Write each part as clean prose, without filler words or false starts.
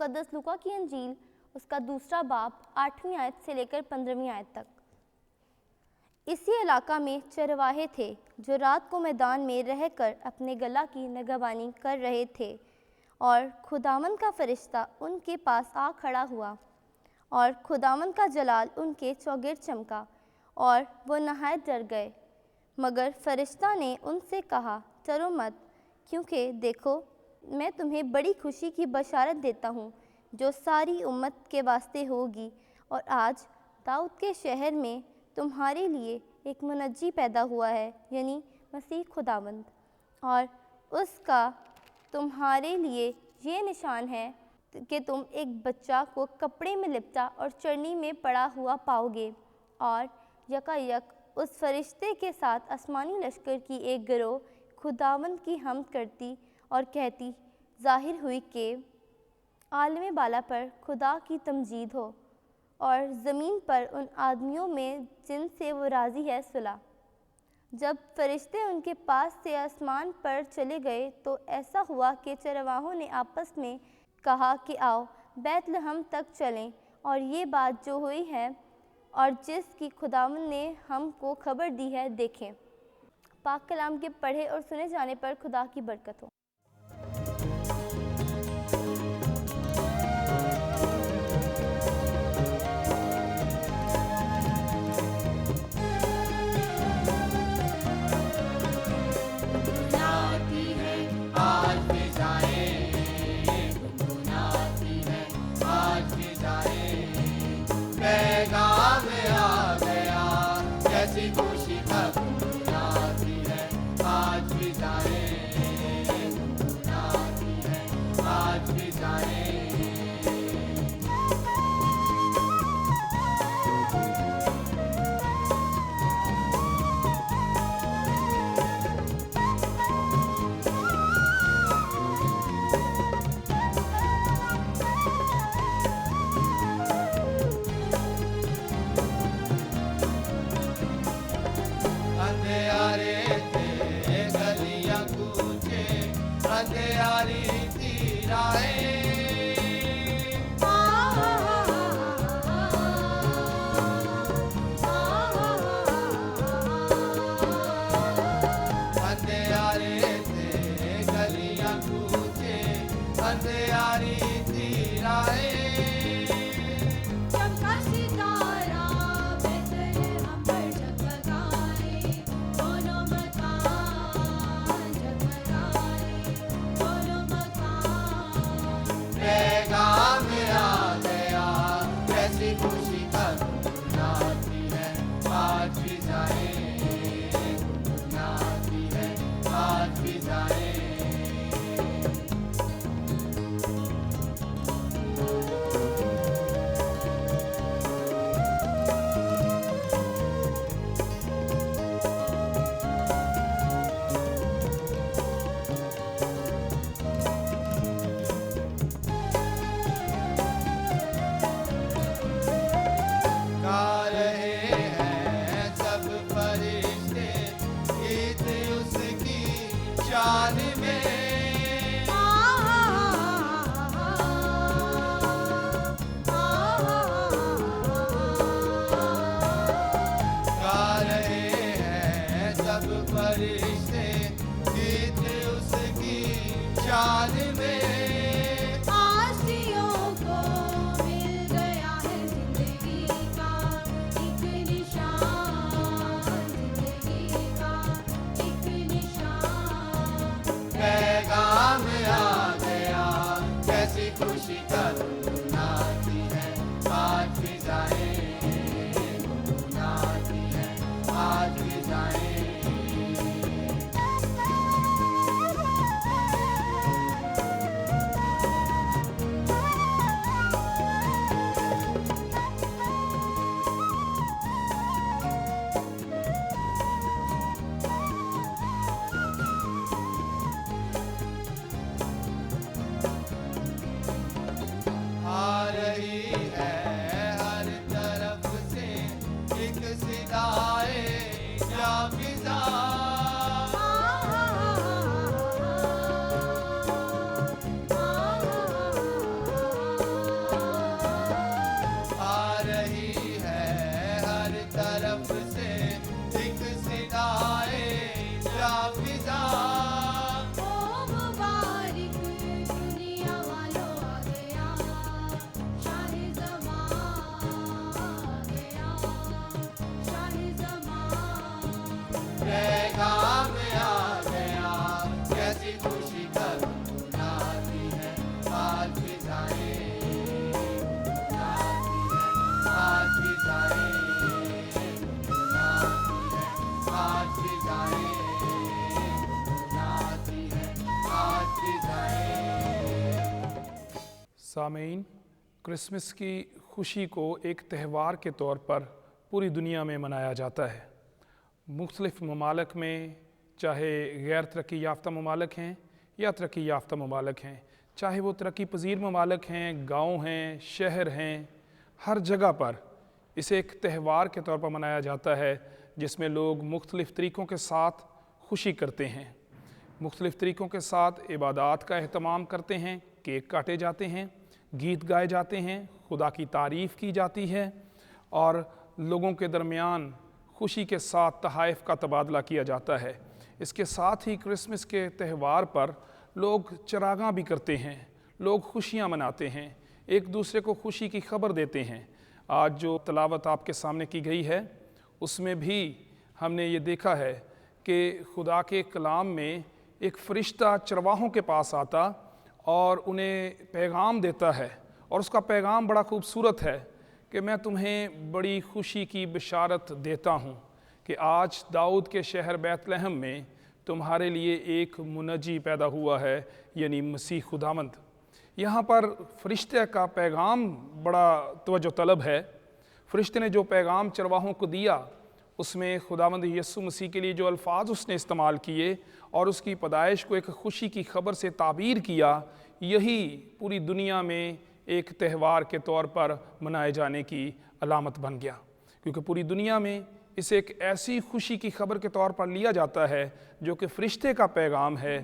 मुकद्दस लूका की अंजील उसका 2 बाब 8वीं आयत से लेकर 15वीं आयत तक। इसी इलाका में चरवाहे थे जो रात को मैदान में रहकर अपने गला की निगहबानी कर रहे थे, और खुदावंद का फरिश्ता उनके पास आ खड़ा हुआ, और खुदावंद का जलाल उनके चौगिर्द चमका, और वो नहायत डर गए। मगर फरिश्ता ने उनसे कहा, डरो मत, क्योंकि देखो मैं तुम्हें बड़ी खुशी की बशारत देता हूँ जो सारी उम्मत के वास्ते होगी, और आज दाऊद के शहर में तुम्हारे लिए एक मुनज्जी पैदा हुआ है, यानी मसीह खुदावंद। और उसका तुम्हारे लिए ये निशान है कि तुम एक बच्चा को कपड़े में लिपटा और चरनी में पड़ा हुआ पाओगे। और यकायक उस फरिश्ते के साथ आसमानी लश्कर की एक गिरोह खुदावंद की हमद करती और कहती ज़ाहिर हुई कि आलमे बाला पर खुदा की तमजीद हो, और ज़मीन पर उन आदमियों में जिनसे वो राज़ी है सुलह। जब फरिश्ते उनके पास से आसमान पर चले गए तो ऐसा हुआ कि चरवाहों ने आपस में कहा कि आओ बैतलहम तक चलें और ये बात जो हुई है और जिसकी खुदावंद ने हमको खबर दी है देखें। पाक कलाम के पढ़े और सुने जाने पर खुदा की बरकत हो। सामीन, क्रिसमस की खुशी को एक त्यौहार के तौर पर पूरी दुनिया में मनाया जाता है। मुख्तलिफ़ ममालिक में, चाहे गैर तरक्की याफ्ता ममालिक हैं या तरक्की याफ्ता ममालिक हैं, चाहे वो तरक्की पजीर ममालिक हैं, गाँव हैं, शहर हैं, हर जगह पर इसे एक त्यौहार के तौर पर मनाया जाता है जिसमें लोग मुख्तलिफ़ तरीक़ों के साथ खुशी करते हैं, मुख्तलिफ़ तरीक़ों के साथ इबादात का एहतमाम करते हैं, केक काटे जाते हैं, गीत गाए जाते हैं, खुदा की तारीफ़ की जाती है और लोगों के दरमियान खुशी के साथ तहाइफ का तबादला किया जाता है। इसके साथ ही क्रिसमस के त्यौहार पर लोग चरागां भी करते हैं, लोग खुशियां मनाते हैं, एक दूसरे को खुशी की खबर देते हैं। आज जो तलावत आपके सामने की गई है उसमें भी हमने ये देखा है कि खुदा के कलाम में एक फ़रिश्ता चरवाहों के पास आता और उन्हें पैगाम देता है, और उसका पैगाम बड़ा खूबसूरत है कि मैं तुम्हें बड़ी खुशी की बिशारत देता हूँ कि आज दाऊद के शहर बैतलहम में तुम्हारे लिए एक मुनज्जी पैदा हुआ है, यानी मसीह खुदावंद। यहाँ पर फ़रिश्ते का पैगाम बड़ा तवज्जो तलब है। फ़रिश्ते ने जो पैगाम चरवाहों को दिया उसमें खुदावंद यीशु मसीह के लिए जो अल्फाज उसने इस्तेमाल किए और उसकी पैदाइश को एक खुशी की खबर से ताबीर किया, यही पूरी दुनिया में एक त्यौहार के तौर पर मनाए जाने की अलामत बन गया, क्योंकि पूरी दुनिया में इसे एक ऐसी खुशी की खबर के तौर पर लिया जाता है जो कि फ़रिश्ते का पैगाम है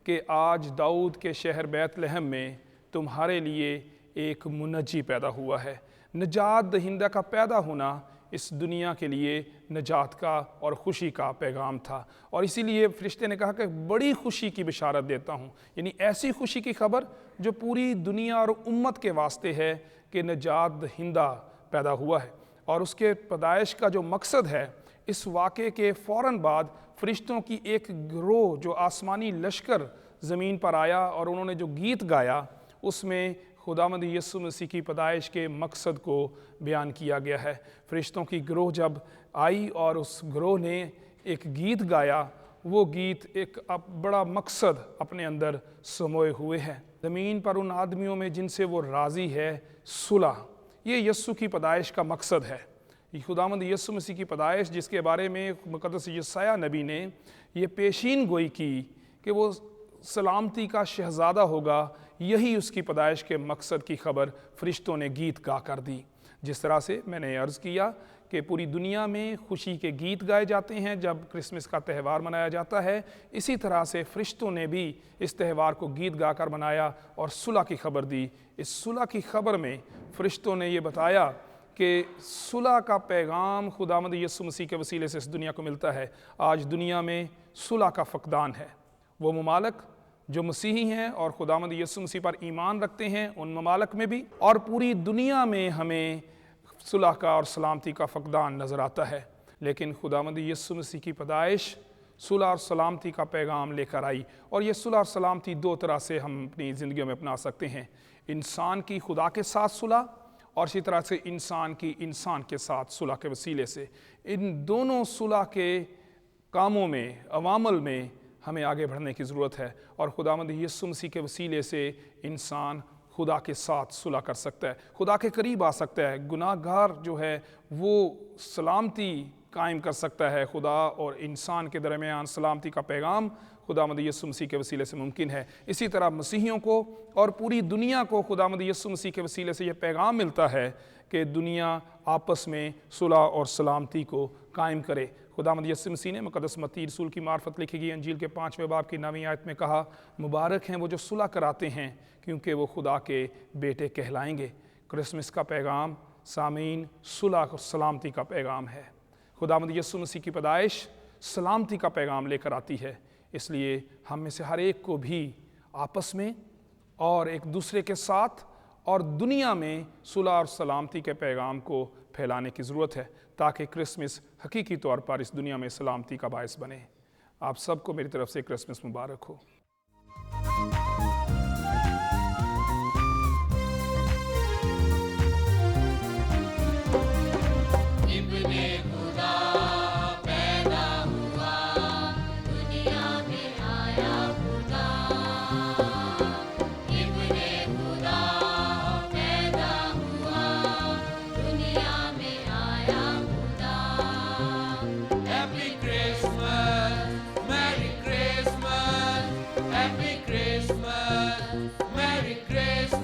कि आज दाऊद के शहर बैतलहम में तुम्हारे लिए एक मुनज्जी पैदा हुआ है। निजात दहिंदा का पैदा होना इस दुनिया के लिए निजात का और ख़ुशी का पैगाम था, और इसीलिए फ़रिश्ते ने कहा कि बड़ी खुशी की बिशारत देता हूँ, यानी ऐसी खुशी की खबर जो पूरी दुनिया और उम्मत के वास्ते है कि निजात दहिंदा पैदा हुआ है। और उसके पैदाइश का जो मकसद है, इस वाक़े के फ़ौरन बाद फ़रिश्तों की एक गिरोह जो आसमानी लश्कर ज़मीन पर आया और उन्होंने जो गीत गाया उसमें खुदावंद यीशु मसीह की पैदाइश के मकसद को बयान किया गया है। फ़रिश्तों की गिरोह जब आई और उस गिरोह ने एक गीत गाया, वो गीत एक बड़ा मकसद अपने अंदर समोए हुए है। ज़मीन पर उन आदमियों में जिनसे वो राज़ी है सुलह, ये यीशु की पैदाइश का मकसद है। ये खुदावंद यीशु मसीह की पैदाइश जिसके बारे में मुक़द्दस यशायाह नबी ने ये पेशीन गोई की कि वो सलामती का शहज़ादा होगा, यही उसकी पैदाइश के मकसद की खबर फ़रिश्तों ने गीत गा कर दी। जिस तरह से मैंने अर्ज़ किया कि पूरी दुनिया में खुशी के गीत गाए जाते हैं जब क्रिसमस का त्यौहार मनाया जाता है, इसी तरह से फ़रिश्तों ने भी इस त्यौहार को गीत गा कर मनाया और सुलह की खबर दी। इस सुलह की खबर में फ़रिश्तों ने ये बताया कि सुलह का पैगाम खुदावंद यीशु मसीह के वसीले से इस दुनिया को मिलता है। आज दुनिया में सुलह का फ़क़दान है। वो ममालिक जो मसीही हैं और खुदावंद यीशु मसीह पर ईमान रखते हैं, उन ममालिक में भी और पूरी दुनिया में हमें सुलह का और सलामती का फ़क़दान नज़र आता है। लेकिन खुदावंद यीशु मसीह की पैदाइश सुलह और सलामती का पैगाम लेकर आई, और ये सुलह और सलामती दो तरह से हम अपनी ज़िंदगी में अपना सकते हैं। इंसान की खुदा के साथ सुलह, और इसी तरह से इंसान की इंसान के साथ सुलह के वसीले से। इन दोनों सुलह के कामों में, अवामल में हमें आगे बढ़ने की ज़रूरत है, और खुदावंद यीशु मसीह के वसीले से इंसान खुदा के साथ सुलह कर सकता है, खुदा के करीब आ सकता है। गुनाहगार जो है वो सलामती कायम कर सकता है। खुदा और इंसान के दरमियान सलामती का पैगाम खुदावंद यीशु मसीह के वसीले से मुमकिन है। इसी तरह मसीहियों को और पूरी दुनिया को खुदावंद यीशु मसीह के वसीले से यह पैगाम मिलता है कि दुनिया आपस में सुलह और सलामती को कायम करे। खुदावंद यीशु मसीह ने मुक़द्दस मत्ती रसूल की मार्फत लिखी गई अंजील के 5वें बाब की 9वीं आयत में कहा, मुबारक हैं वो जो सुलह कराते हैं क्योंकि वो खुदा के बेटे कहलाएंगे। क्रिसमस का पैगाम सामीन सुलह और सलामती का पैगाम है। खुदावंद यीशु मसीह की पैदाइश सलामती का पैगाम लेकर आती है, इसलिए हम में से हर एक को भी आपस में और एक दूसरे के साथ और दुनिया में सुलह और सलामती के पैगाम को फैलाने की ज़रूरत है, ताकि क्रिसमस हकीकी तौर पर इस दुनिया में सलामती का बायस बने। आप सबको मेरी तरफ से क्रिसमस मुबारक हो। Christmas, Merry Christmas.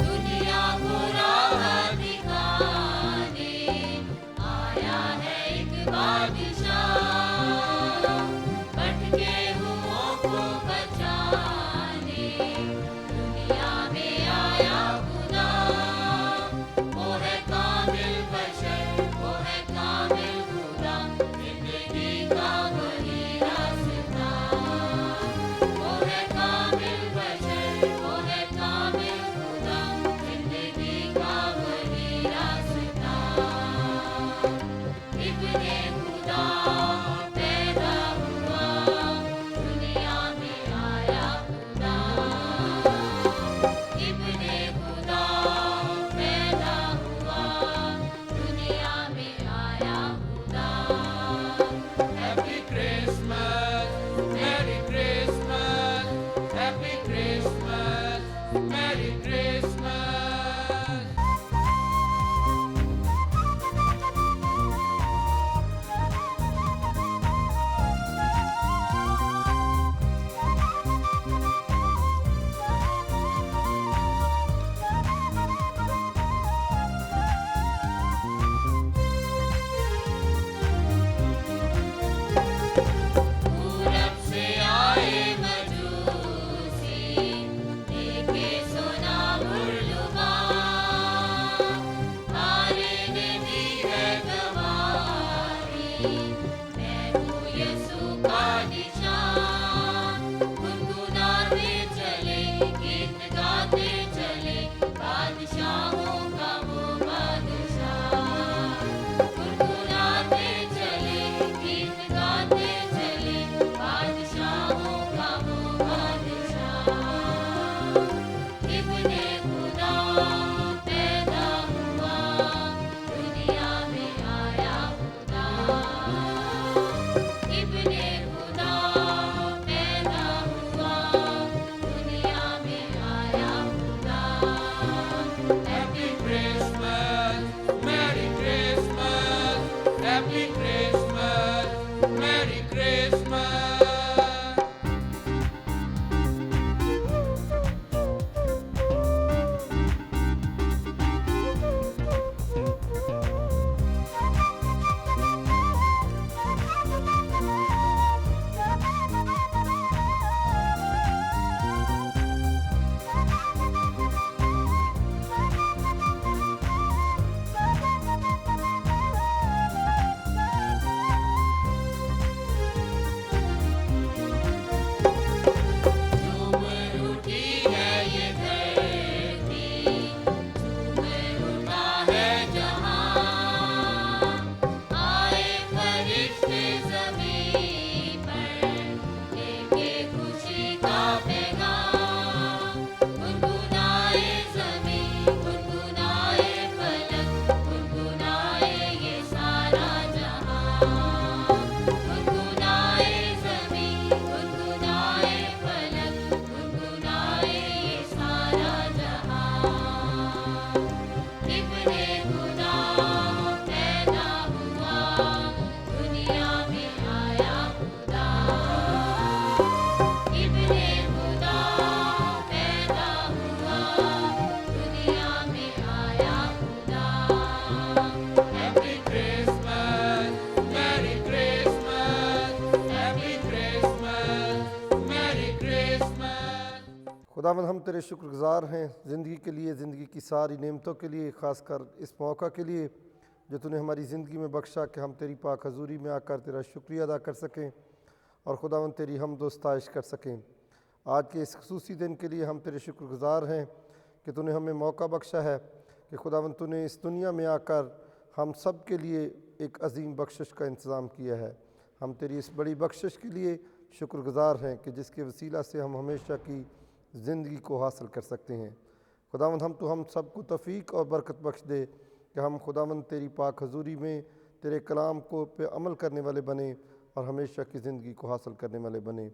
दुनिया को राह दिखाने आया है एक बादशाह, भटके हुओं को बचाने दुनिया में आया खुदा। वो है कामिल बशर, वो है कामिल खुदा, जिंदगी का वही रास्ता। वो है कामिल बशर, वो है कामिल खुदा, जिंदगी का वही रास्ता। इब्ने खुदा पैदा हुआ, दुनिया में आया खुदा। इब्ने खुदा पैदा हुआ, दुनिया में आया खुदा। Happy Christmas, Merry Christmas, Happy Christmas, Merry Christmas. पूरब से आए मजूसी, लेके सोना मुर्लुबा, तारे ने दी है गवाही, मैं हूँ यीशु का निशान। गुनगुनाते चले, गीत गाते चले, बादशाहों का वो बादशाह। गुनगुनाते चले, गीत गाते चले, बादशाहों का वो बादशाह। इब्ने खुदा पैदा हुआ, दुनिया में आया खुदा। इब्ने खुदा पैदा हुआ, दुनिया में आया खुदा। Happy Christmas, Merry Christmas, Happy Christmas, Merry Christmas. झूम उठी है ये धरती, झूम उठा है जहां। आए फरिश्ते ज़मीं पर, लेके खुशी का पैगाम। गुनगुनाए ज़मीं, गुनगुनाए फलक, गुनगुनाए ये सारा जहां। गुनगुनाए ज़मीं, गुनगुनाए फलक, गुनगुनाए ये सारा जहां। इब्ने खुदा पैदा हुआ, दुनिया में आया खुदा। इब्ने खुदा पैदा हुआ, दुनिया में आया खुदा। Happy Christmas, Merry Christmas, Happy Christmas, Merry Christmas. खुदावंद हम तेरे शुक्रगुजार हैं ज़िंदगी के लिए, ज़िंदगी की सारी नेमतों के लिए, ख़ासकर इस मौका के लिए जो तूने हमारी ज़िंदगी में बख्शा कि हम तेरी पाक हजूरी में आकर तेरा शुक्रिया अदा कर सकें और खुदावंद तेरी हमद व सताइश कर सकें। आज के इस खसूसी दिन के लिए हम तेरे शुक्रगुजार हैं कि तूने हमें मौका बख्शा है कि खुदावंद तूने इस दुनिया में आकर हम सब के लिए एक अजीम बख्शिश का इंतज़ाम किया है। हम तेरी इस बड़ी बख्शिश के लिए शुक्रगुजार हैं कि जिसके वसीला से हम हमेशा की ज़िंदगी को हासिल कर सकते हैं। खुदावंद हम सबको तौफीक और बरकत बख्श दे कि हम खुदावंद तेरी पाक हजूरी में तेरे कलाम को पे अमल करने वाले बने और हमेशा की ज़िंदगी को हासिल करने वाले बने।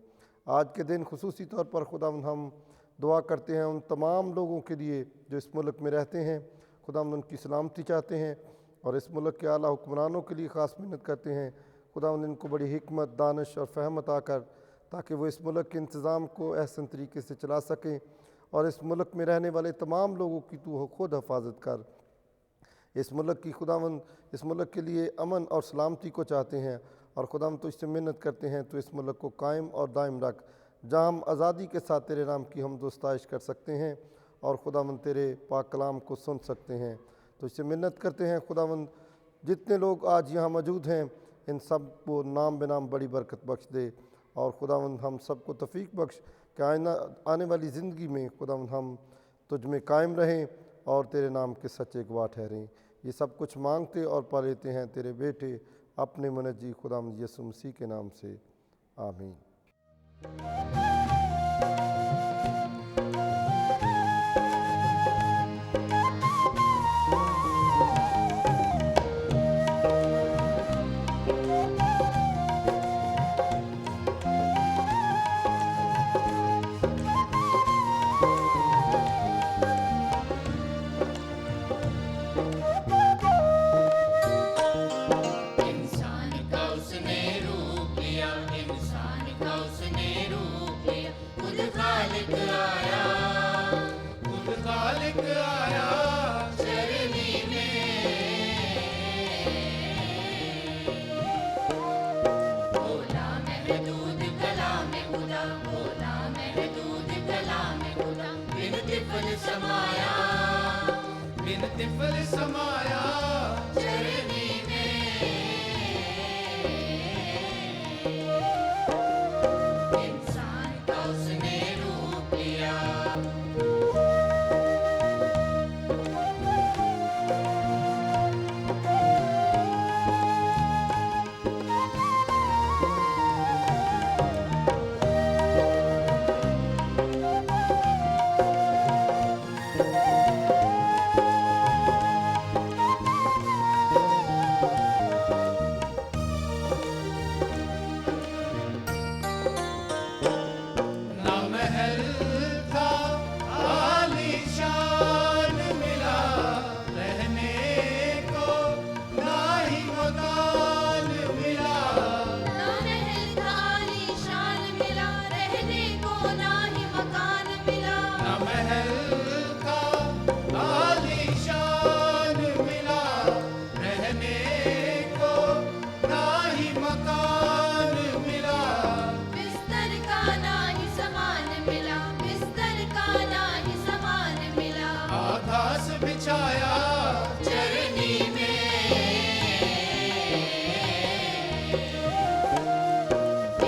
आज के दिन खुसूसी तौर पर खुदावंद हम दुआ करते हैं उन तमाम लोगों के लिए जो इस मुल्क में रहते हैं। खुदावंद उनकी सलामती चाहते हैं और इस मुल्क के आला हुक्मरानों के लिए ख़ास मेहनत करते हैं। खुदावंद इनको बड़ी हिकमत, दानिश और फहमत आकर ताकि वो इस मुल्क के इंतज़ाम को अहसन तरीके से चला सकें और इस मुल्क में रहने वाले तमाम लोगों की तू खुद हिफाजत कर। इस मुल्क की खुदावंद इस मुल्क के लिए अमन और सलामती को चाहते हैं और खुदावंद तो इससे मेहनत करते हैं तो इस मुल्क को कायम और दायम रख, जहाँ हम आज़ादी के साथ तेरे नाम की हम दोस्ताइश कर सकते हैं और खुदावंद तेरे पाक कलाम को सुन सकते हैं। तो इससे मिन्नत करते हैं खुदावंद जितने लोग आज यहाँ मौजूद हैं इन सब को नाम बेनाम बड़ी बरकत बख्श दे और खुदावंद हम सबको तौफीक बख्श कि आने वाली ज़िंदगी में खुदावंद हम तुझ में कायम रहें और तेरे नाम के सच्चे गवाह ठहरें। ये सब कुछ मांगते और पा लेते हैं तेरे बेटे अपने मुनज्जी खुदावंद यीशु मसीह के नाम से, आमीन। इंसान का उसने रूप लिया, इंसान का उसने रूप लिया, खुद खालिक आया, खुद खालिक आया चरनी में। बोला महदूद कलाम खुदा, बोला महदूद कलाम खुदा, बिन तिफल समाया, बिन तिफल समाया चरनी इंसान का उसने रूप लिया। ना महल था आलीशान मिला रहने को, ना ही मकान मिला, ना महल था आलीशान मिला रहने को, ना ही मकान मिला। ना महल था आलीशान मिला रहने को, ना ही मकान मिला। बिस्तर का ना ही सामान मिला, बिस्तर का ना ही सामान मिला। आकाश बिछाया चरनी में,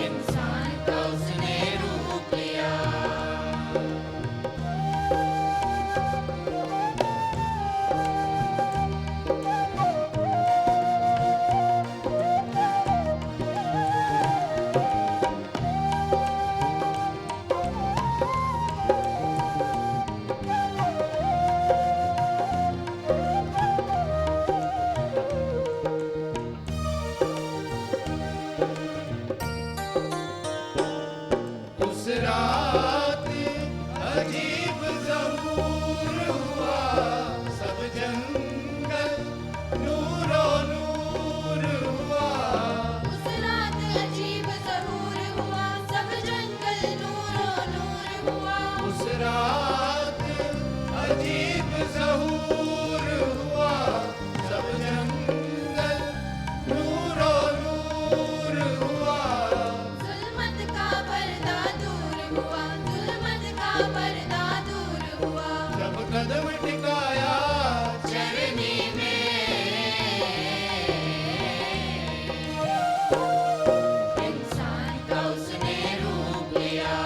इंसान का उसने रूप लिया। उस रात अजीब ज़हूर हुआ, सब जंगल नूरो नूर हुआ। उस रात अजीब ज़हूर हुआ, सब जंगल नूरो नूर हुआ। उस रात अजीब ज़हूर हुआ, सब जंगल नूरो नूर हुआ। जुल्मत का पर्दा दूर हुआ, जुल्मत का पर्दा दूर हुआ। जब कदम टिकाया चरनी में, इंसान का उसने रूप लिया।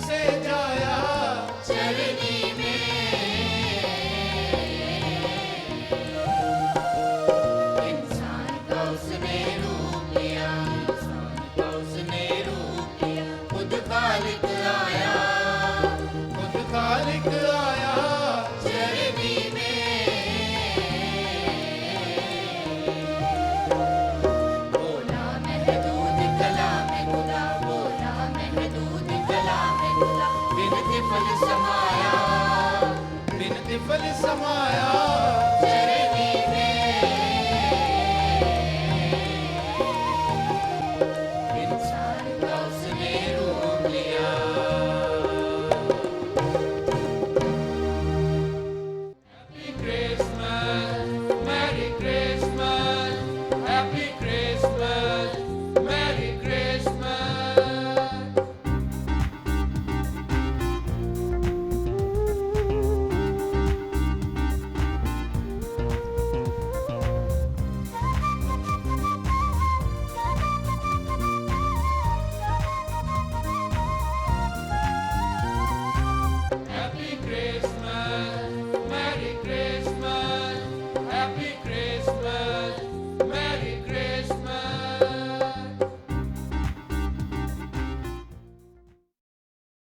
से जाया चरनी में इंसान का उसने रूप लिया, इंसान का उसने रूप लिया, खुद खालिक आया खुद खालिक आया चरनी में। बोला महदूद कलाम खुदा, बोला महदूद कलाम खुदा, बिन तिफल समाया बिन तिफल समाया